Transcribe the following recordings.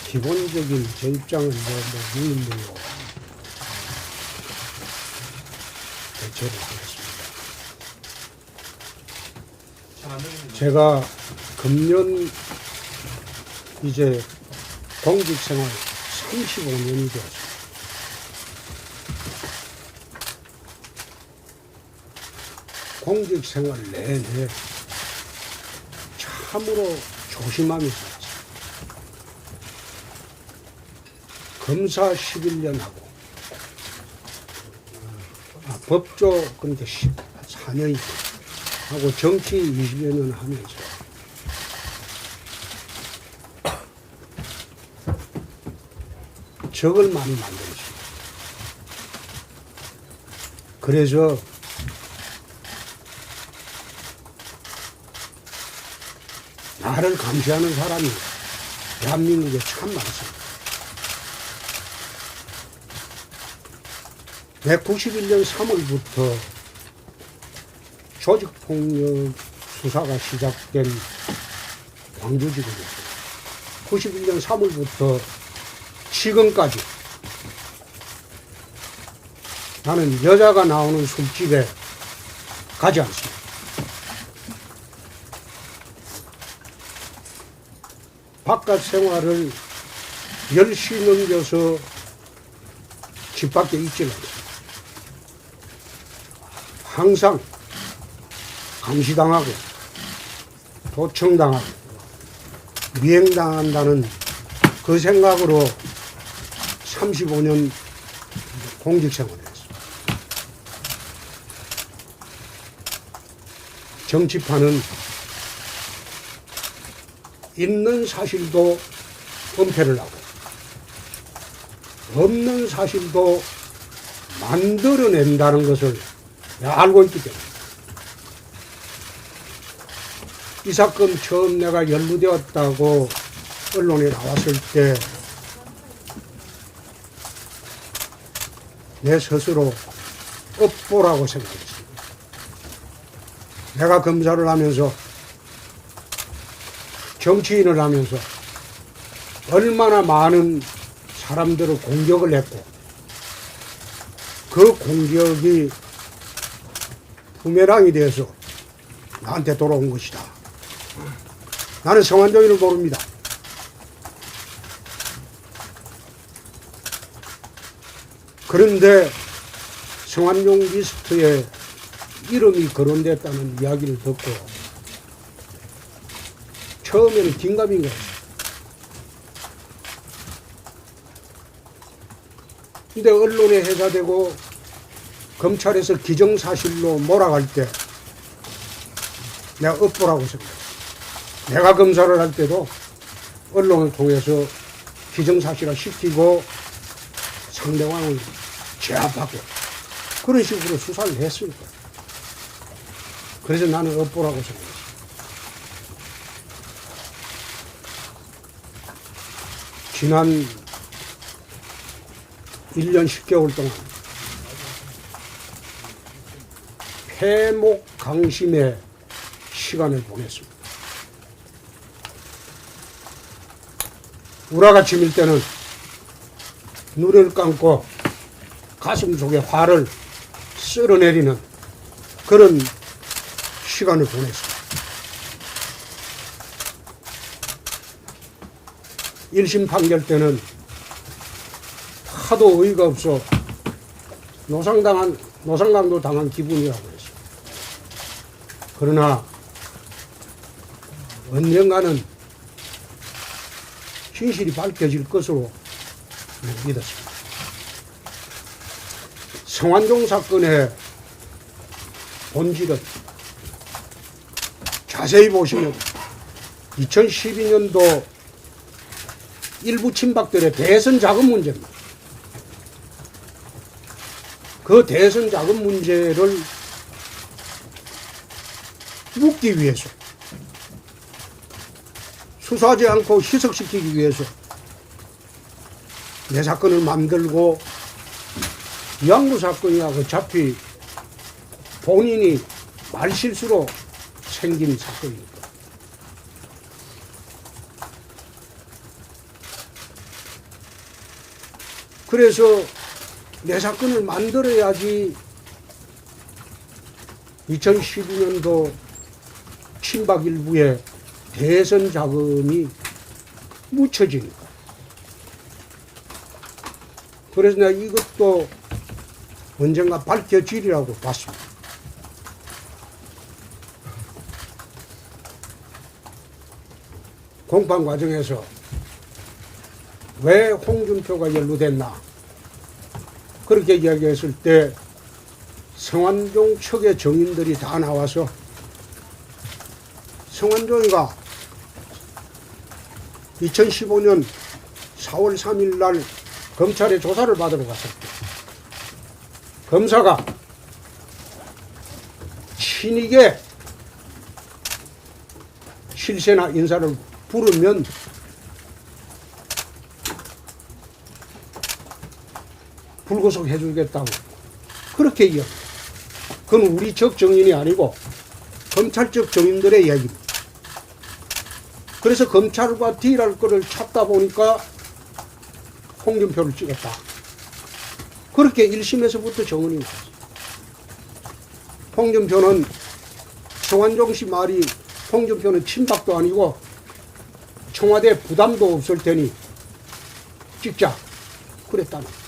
기본적인 제 입장은 무인물로 대처를 하겠습니다. 제가 금년 이제 공직생활 35년이 되었습니다. 공직생활 내내 참으로 조심하며 살았어요. 검사 11년 하고 법조 근데 14년 하고 정치 20여 년 하면서 적을 많이 만들었어요. 그래서 나를 감시하는 사람이 대한민국에 참 많습니다. 1991년 3월부터 조직폭력 수사가 시작된 광주지검이었어요. 91년 3월부터 지금까지 나는 여자가 나오는 술집에 가지 않습니다. 바깥 생활을 10시 넘겨서 집 밖에 있지는 않습니다. 항상 감시당하고 도청당하고 미행당한다는 그 생각으로 35년 공직생활을 했습니다. 정치판은 있는 사실도 은폐를 하고 없는 사실도 만들어낸다는 것을 내가 알고 있기 때문에 이 사건 처음 내가 연루되었다고 언론에 나왔을 때 내 스스로 업보라고 생각했습니다. 내가 검사를 하면서 정치인을 하면서 얼마나 많은 사람들을 공격을 했고 그 공격이 부메랑이 돼서 나한테 돌아온 것이다. 나는 성완종이를 모릅니다. 그런데 성완종 리스트에 이름이 거론됐다는 이야기를 듣고 처음에는 긴가민 거예요. 근데 언론에 회자되고 검찰에서 기정사실로 몰아갈 때 내가 업보라고 생각해요. 내가 검사를 할 때도 언론을 통해서 기정사실화 시키고 상대방을 제압하고 그런 식으로 수사를 했으니까. 그래서 나는 업보라고 생각했어요. 지난 1년 10개월 동안 폐목강심의 시간을 보냈습니다. 우라가 치밀 때는 눈을 감고 가슴 속에 화를 쓸어내리는 그런 시간을 보냈습니다. 1심 판결 때는 하도 어이가 없어 노상강도 당한 기분이라고 했어요. 그러나 언젠가는 진실이 밝혀질 것으로 믿었습니다. 성완종 사건의 본질은 자세히 보시면 2012년도 일부 친박들의 대선 자금 문제입니다. 그 대선 자금 문제를 묻기 위해서 수사하지 않고 희석시키기 위해서 내 사건을 만들고 이양구 사건이야 어차피 본인이 말실수로 생긴 사건이니까. 그래서 내 사건을 만들어야지 2012년도 친박 일부에 대선 자금이 묻혀지니까. 그래서 내가 이것도 언젠가 밝혀지리라고 봤습니다. 공판 과정에서 왜 홍준표가 연루됐나 그렇게 이야기했을 때 성완종 측의 정인들이 다 나와서 성완종이가 2015년 4월 3일 날 검찰의 조사를 받으러 갔을 때 검사가 친이계 실세나 인사를 부르면 불구속 해주겠다고 그렇게 이야기합니다. 그건 우리 적 정인이 아니고 검찰 적 정인들의 이야기입니다. 그래서 검찰과 딜할 거를 찾다 보니까 홍준표를 찍었다. 그렇게 1심에서부터 정언이 나왔어요. 홍준표는 성완종 씨 말이 홍준표는 친박도 아니고 청와대 부담도 없을 테니 찍자 그랬다는 거예요.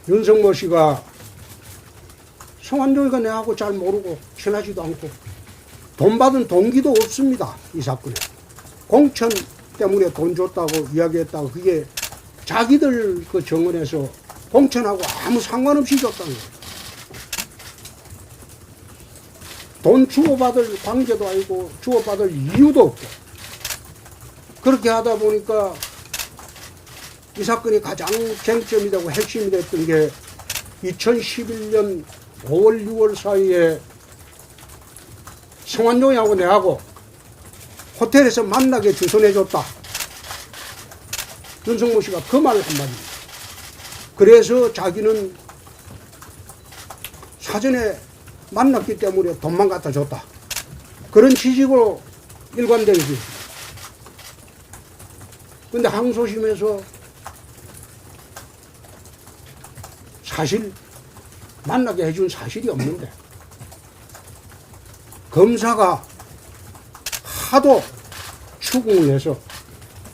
윤석열 씨가 성완종이가 내하고 잘 모르고 친하지도 않고 돈 받은 동기도 없습니다. 이 사건에. 공천 때문에 돈 줬다고 이야기했다고 그게 자기들 그 정원에서 공천하고 아무 상관없이 줬다는 거예요. 돈 주고받을 관계도 아니고 주고받을 이유도 없고 그렇게 하다 보니까 이 사건이 가장 쟁점이 되고 핵심이 됐던 게 2011년 5월 6월 사이에 성완종이하고 내하고 호텔에서 만나게 주선해줬다. 윤석열 씨가 그 말을 한마디입니다. 그래서 자기는 사전에 만났기 때문에 돈만 갖다 줬다. 그런 취지로 일관되게 됐습니다. 근데 항소심에서 사실 만나게 해준 사실이 없는데 검사가 하도 추궁을 해서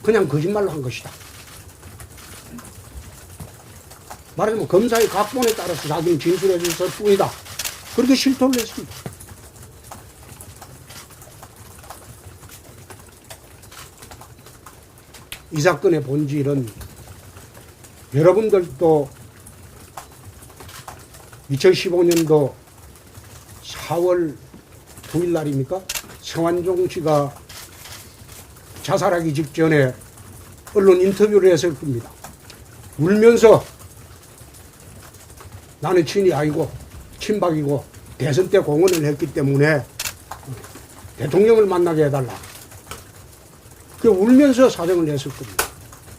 그냥 거짓말로 한 것이다. 말하자면 검사의 각본에 따라서 자기는 진술해 줬을 뿐이다. 그렇게 실토를 했습니다. 이 사건의 본질은 여러분들도 2015년도 4월 9일 날입니까? 성완종 씨가 자살하기 직전에 언론 인터뷰를 했을 겁니다. 울면서 나는 친이 아니고 친박이고 대선 때 공헌을 했기 때문에 대통령을 만나게 해달라. 그 울면서 사정을 냈을 겁니다.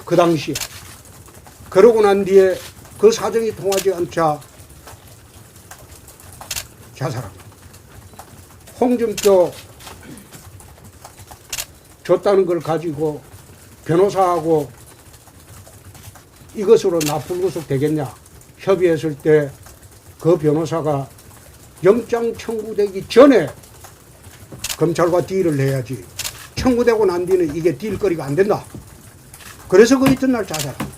그 당시에. 그러고 난 뒤에 그 사정이 통하지 않자 자살합니다. 홍준표 줬다는 걸 가지고 변호사하고 이것으로 나 불구속 되겠냐 협의했을 때 그 변호사가 영장 청구되기 전에 검찰과 딜을 해야지 청구되고 난 뒤는 이게 딜거리가 안 된다. 그래서 그 이튿날 자살합니다.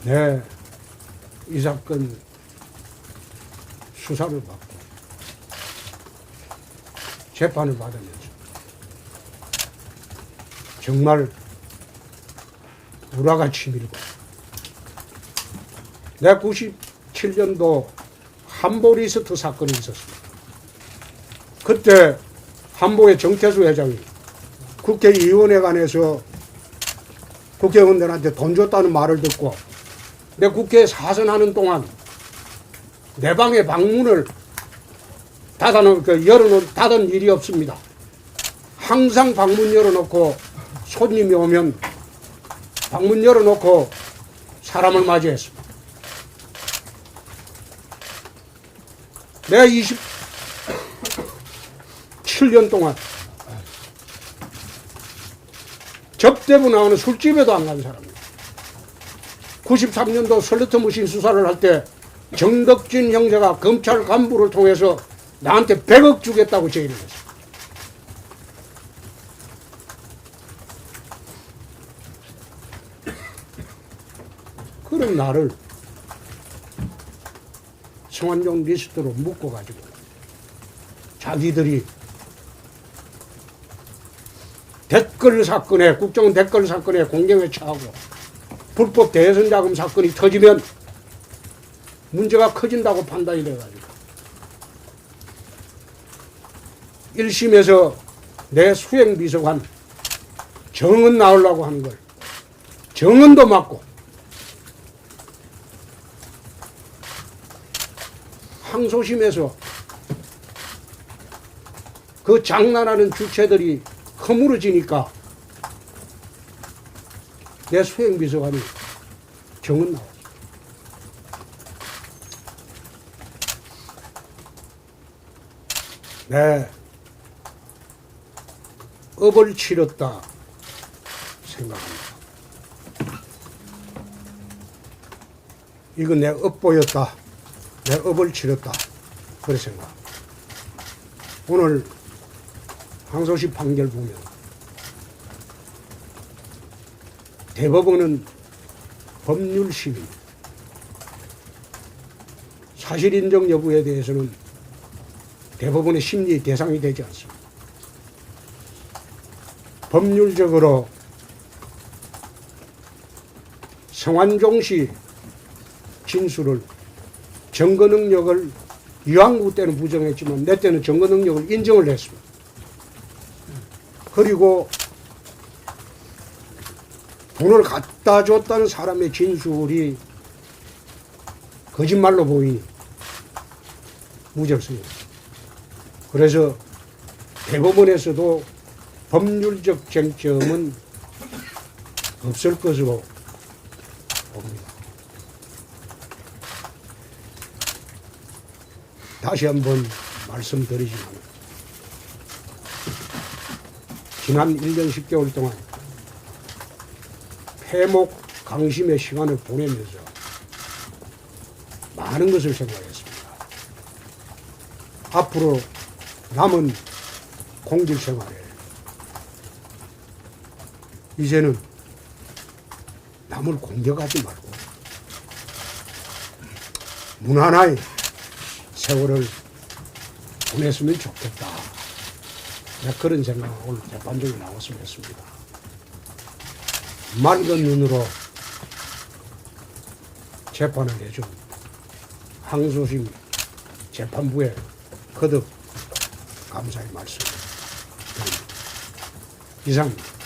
네, 이 사건 수사를 받고 재판을 받으면서 정말 불화같이 밀고 내가 97년도 한보리스트 사건이 있었습니다. 그때 한보의 정태수 회장이 국회의원에 관해서 국회의원들한테 돈 줬다는 말을 듣고 내 국회에 사선하는 동안 내 방에 방문을 닫은 일이 없습니다. 항상 방문 열어놓고 손님이 오면 방문 열어놓고 사람을 맞이했습니다. 내가 7년 동안 접대부 나오는 술집에도 안 간 사람입니다. 93년도 슬러트머신 수사를 할 때 정덕진 형제가 검찰 간부를 통해서 나한테 100억 주겠다고 제의를 했어요. 그런 나를 성완종 리스트로 묶어가지고 자기들이 댓글 사건에, 국정 댓글 사건에 공경에 처하고 불법 대선 자금 사건이 터지면 문제가 커진다고 판단이 돼가지고 1심에서 내 수행비서관 정은 나오려고 하는 걸 정은도 맞고 항소심에서 그 장난하는 주체들이 허물어지니까 내 수행비서관이 정은 나왔어. 네, 업을 치렀다 생각합니다. 이건 내 업보였다. 내 업을 치렀다. 그래 생각. 오늘 항소심 판결 보면 대법원은 법률심의 사실인정 여부에 대해서는 대법원의 심리 대상이 되지 않습니다. 법률적으로 성완종 씨 진술을 증거 능력을 이왕구 때는 부정했지만 내 때는 증거 능력을 인정을 했습니다. 그리고 돈을 갖다 줬다는 사람의 진술이 거짓말로 보이니 무죄였습니다. 그래서 대법원에서도 법률적 쟁점은 없을 것으로 봅니다. 다시 한번 말씀드리지만 지난 1년 10개월 동안 패목 강심의 시간을 보내면서 많은 것을 생각했습니다. 앞으로 남은 공직 생활에 이제는 남을 공격하지 말고 무난하게 세월을 보냈으면 좋겠다. 그런 생각을 오늘 재판정에 나왔으면 했습니다. 맑은 눈으로 재판을 해준 항소심 재판부에 거듭 감사의 말씀을 드립니다. 이상입니다.